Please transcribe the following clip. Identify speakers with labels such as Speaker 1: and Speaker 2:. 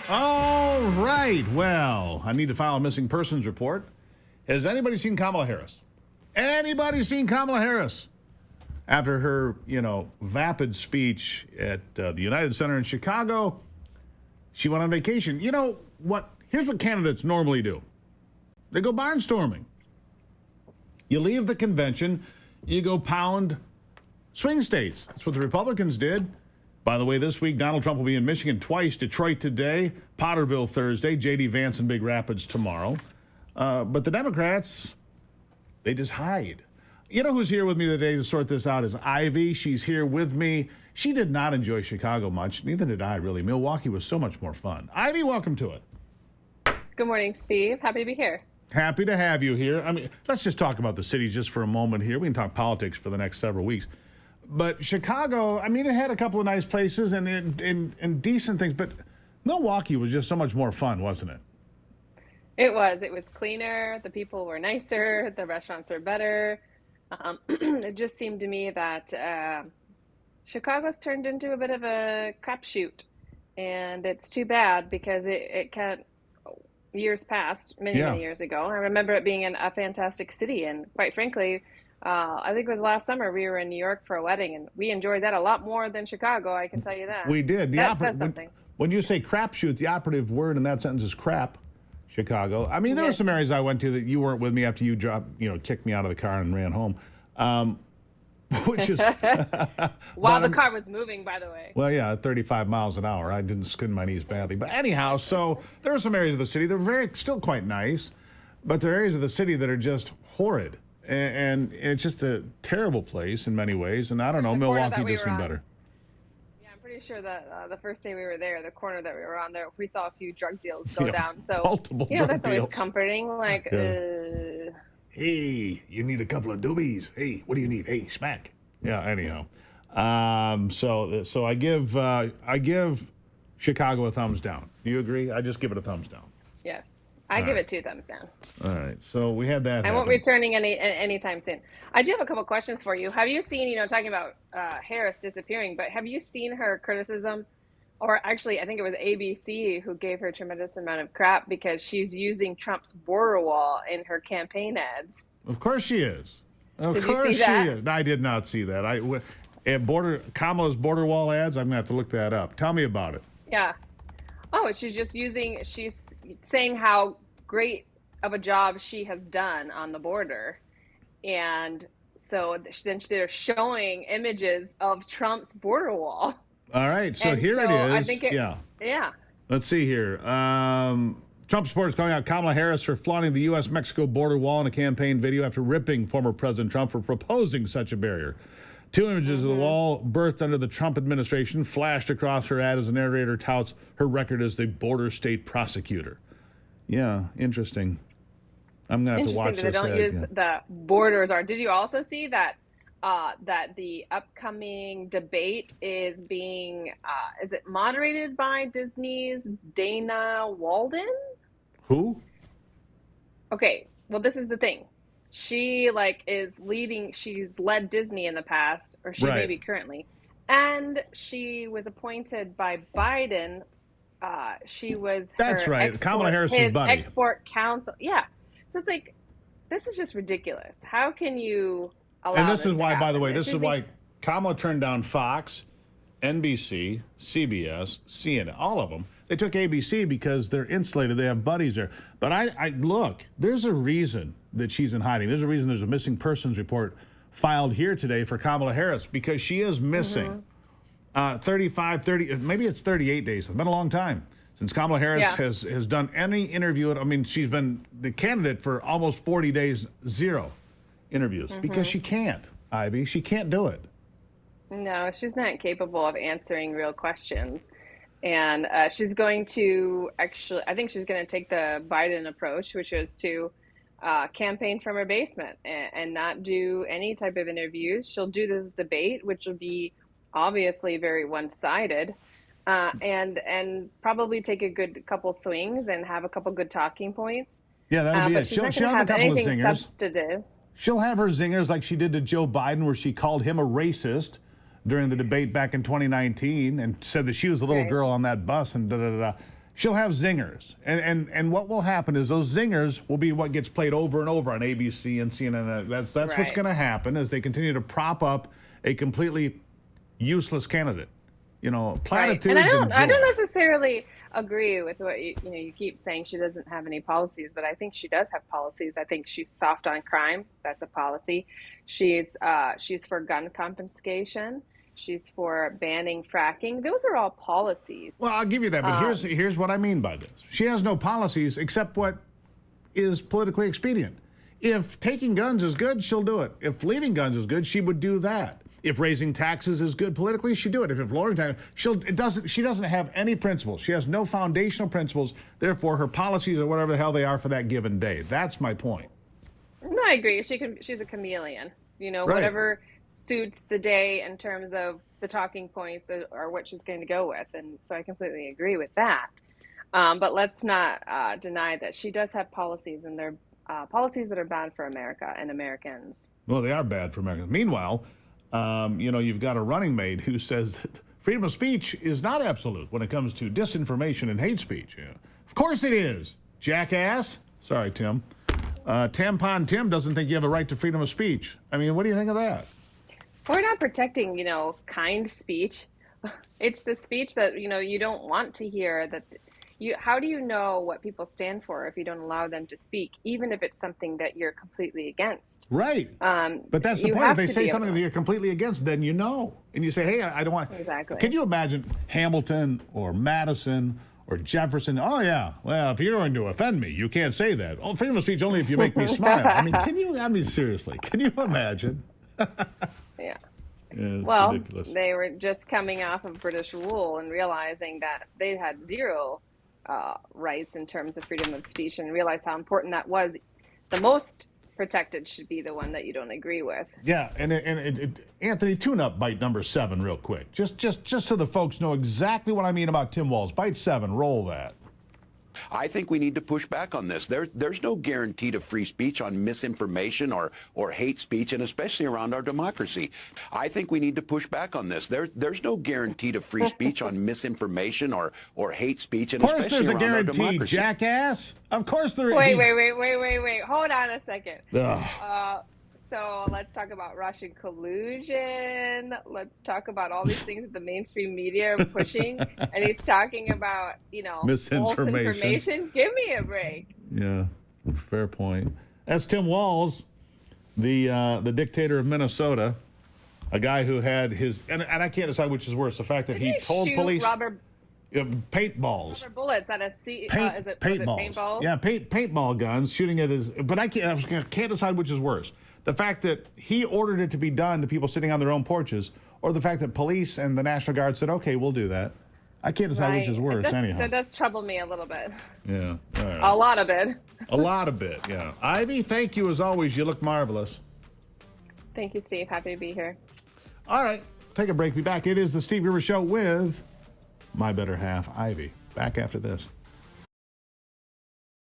Speaker 1: All right. Well, I need to file a missing persons report. Has anybody seen Kamala Harris? Anybody seen Kamala Harris? After her, vapid speech at the United Center in Chicago, she went on vacation. You know what? Here's what candidates normally do. They go barnstorming. You leave the convention, you go pound swing states. That's what the Republicans did. By the way, this week, Donald Trump will be in Michigan twice, Detroit today, Potterville Thursday, J.D. Vance in Big Rapids tomorrow. But the Democrats, they just hide. You know who's here with me today to sort this out is Ivey. She's here with me. She did not enjoy Chicago much. Neither did I, really. Milwaukee was so much more fun. Ivey, welcome to it.
Speaker 2: Good morning, Steve. Happy to be here.
Speaker 1: Happy to have you here. I mean, let's just talk about the city just for a moment here. We can talk politics for the next several weeks. But Chicago, I mean, it had a couple of nice places and decent things, but Milwaukee was just so much more fun, wasn't it?
Speaker 2: It was. It was cleaner. The people were nicer. The restaurants were better. It just seemed to me that Chicago's turned into a bit of a crapshoot, and it's too bad because it can't. Years past, many years ago, I remember it being a fantastic city, and quite frankly, I think it was last summer we were in New York for a wedding, and we enjoyed that a lot more than Chicago. I can tell you that.
Speaker 1: We did.
Speaker 2: That says something.
Speaker 1: When you say crapshoot, the operative word in that sentence is crap. Chicago. I mean, there were some areas I went to that you weren't with me after you kicked me out of the car and ran home. Which is
Speaker 2: while the car was moving, by the way.
Speaker 1: Well, yeah, at 35 miles an hour. I didn't skin my knees badly. But anyhow, so there are some areas of the city. They're still quite nice, but there are areas of the city that are just horrid. And it's just a terrible place in many ways. And I don't know, Milwaukee just seemed better.
Speaker 2: Yeah, I'm pretty sure that the first day we were there, the corner that we were on there, we saw a few drug deals go down. So,
Speaker 1: multiple drug
Speaker 2: that's
Speaker 1: deals.
Speaker 2: Always comforting. Like,
Speaker 1: hey, you need a couple of doobies. Hey, what do you need? Hey, smack. Yeah, anyhow. So I give Chicago a thumbs down. Do you agree? I just give it a thumbs down.
Speaker 2: Yes. I give it 2 thumbs down.
Speaker 1: All right. So we had that.
Speaker 2: I won't be returning anytime soon. I do have a couple questions for you. Have you seen, talking about Harris disappearing, but have you seen her criticism? Or actually, I think it was ABC who gave her a tremendous amount of crap because she's using Trump's border wall in her campaign ads.
Speaker 1: Of course she is.
Speaker 2: Did you see that?
Speaker 1: She is. I did not see that. Kamala's border wall ads, I'm going to have to look that up. Tell me about it.
Speaker 2: Yeah. Oh, she's saying how great of a job she has done on the border. And so then they're showing images of Trump's border wall.
Speaker 1: All right, so here it is.
Speaker 2: I think yeah.
Speaker 1: Let's see here. Trump supporters calling out Kamala Harris for flaunting the U.S.-Mexico border wall in a campaign video after ripping former President Trump for proposing such a barrier. 2 images of the wall birthed under the Trump administration flashed across her ad as the narrator touts her record as the border state prosecutor. Yeah, interesting. I'm going to have to watch this.
Speaker 2: Interesting that they don't use the borders. Did you also see that that the upcoming debate is being, is it moderated by Disney's Dana Walden?
Speaker 1: Who?
Speaker 2: Okay, well, this is the thing. She is leading, she's led Disney in the past, or she may be currently, and she was appointed by Biden. She was
Speaker 1: Kamala Harris's buddy.
Speaker 2: Export counsel. Yeah. So it's like, this is just ridiculous. How can you allow
Speaker 1: And this is why,
Speaker 2: happen?
Speaker 1: by the way, this is why Kamala turned down Fox, NBC, CBS, CNN, all of them. They took ABC because they're insulated. They have buddies there. But I look, there's a reason that she's in hiding. There's a reason there's a missing persons report filed here today for Kamala Harris because she is missing 30, maybe it's 38 days. It's been a long time since Kamala Harris has done any interview. I mean, she's been the candidate for almost 40 days, 0 interviews because she can't, Ivey. She can't do it.
Speaker 2: No, she's not capable of answering real questions. And she's going to I think she's going to take the Biden approach, which is to campaign from her basement and not do any type of interviews. She'll do this debate, which will be obviously very one-sided, and probably take a good couple swings and have a couple good talking points.
Speaker 1: Yeah, that'll be it.
Speaker 2: She'll
Speaker 1: have a couple of zingers.
Speaker 2: Substantive.
Speaker 1: She'll have her zingers like she did to Joe Biden, where she called him a racist during the debate back in 2019 and said that she was a little girl on that bus and da-da-da-da. she'll have zingers. And what will happen is those zingers will be what gets played over and over on ABC and CNN. That's what's
Speaker 2: Right.
Speaker 1: going to happen as they continue to prop up a completely useless candidate. You know, platitudes
Speaker 2: Right. And I
Speaker 1: and
Speaker 2: don't
Speaker 1: joy.
Speaker 2: necessarily agree with what you keep saying she doesn't have any policies, but I think she does have policies. I think she's soft on crime. That's a policy. She's for gun confiscation. She's for banning fracking. Those are all policies.
Speaker 1: Well, I'll give you that, but
Speaker 2: Um,
Speaker 1: here's what I mean by this. She has no policies except what is politically expedient. If taking guns is good, she'll do it. If leaving guns is good, she would do that. If raising taxes is good politically, she'd do it. If lowering taxes, she doesn't have any principles. She has no foundational principles. Therefore, her policies are whatever the hell they are for that given day. That's my point.
Speaker 2: no, I agree. She's a chameleon.
Speaker 1: Right.
Speaker 2: Whatever suits the day in terms of the talking points are what she's going to go with, and so I completely agree with that. But let's not deny that she does have policies, and they're policies that are bad for America and Americans.
Speaker 1: Well, they are bad for Americans. Meanwhile, you've got a running mate who says that freedom of speech is not absolute when it comes to disinformation and hate speech. Yeah. Of course it is, jackass. Sorry, Tim. Tampon Tim doesn't think you have a right to freedom of speech. I mean, what do you think of that?
Speaker 2: We're not protecting, kind speech. It's the speech that, you don't want to hear. How do you know what people stand for if you don't allow them to speak, even if it's something that you're completely against?
Speaker 1: Right. But that's the
Speaker 2: You
Speaker 1: point. If
Speaker 2: have
Speaker 1: they
Speaker 2: to
Speaker 1: say
Speaker 2: be
Speaker 1: something
Speaker 2: able
Speaker 1: that
Speaker 2: to.
Speaker 1: you're completely against, then you know. And you say, hey, I don't want.
Speaker 2: Exactly.
Speaker 1: Can you imagine Hamilton or Madison or Jefferson? Oh, yeah. Well, if you're going to offend me, you can't say that. Oh, freedom of speech only if you make me smile. I mean, seriously, can you imagine?
Speaker 2: Yeah.
Speaker 1: Yeah, it's
Speaker 2: Well,
Speaker 1: ridiculous.
Speaker 2: they were just coming off of British rule and realizing that they had zero rights in terms of freedom of speech, and realized how important that was. The most protected should be the one that you don't agree with.
Speaker 1: Yeah, Anthony, tune up bite number 7 real quick. Just so the folks know exactly what I mean about Tim Walz. Bite 7, roll that.
Speaker 3: I think we need to push back on this. There's no guarantee to free speech on misinformation or hate speech, and especially around our democracy. I think we need to push back on this. There's no guarantee to free speech on misinformation or hate speech, and
Speaker 1: Of course
Speaker 3: especially
Speaker 1: there's a
Speaker 3: around our
Speaker 1: guarantee,
Speaker 3: democracy.
Speaker 1: jackass. Of course there is.
Speaker 2: Wait. Hold on a second.
Speaker 1: Ugh.
Speaker 2: So let's talk about Russian collusion. Let's talk about all these things that the mainstream media are pushing. And he's talking about, false
Speaker 1: Misinformation.
Speaker 2: information. Give me a break.
Speaker 1: Yeah, fair point. That's Tim Walz, the dictator of Minnesota, a guy who had his and I can't decide which is worse: the fact that
Speaker 2: Didn't
Speaker 1: he told
Speaker 2: shoot
Speaker 1: police
Speaker 2: rubber
Speaker 1: paintballs.
Speaker 2: bullets at a was it paintballs?
Speaker 1: Yeah, paintball guns shooting at his. But I can't decide which is worse: the fact that he ordered it to be done to people sitting on their own porches, or the fact that police and the National Guard said, "Okay, we'll do that." I can't decide which is worse. Anyhow,
Speaker 2: That does trouble me a little bit.
Speaker 1: yeah, all right.
Speaker 2: A lot of it.
Speaker 1: A lot of it. Yeah, Ivy, thank you as always. You look marvelous.
Speaker 2: Thank you, Steve. Happy to be here.
Speaker 1: All right, take a break. Be back. It is the Steve Gruber Show with my better half, Ivy. Back after this.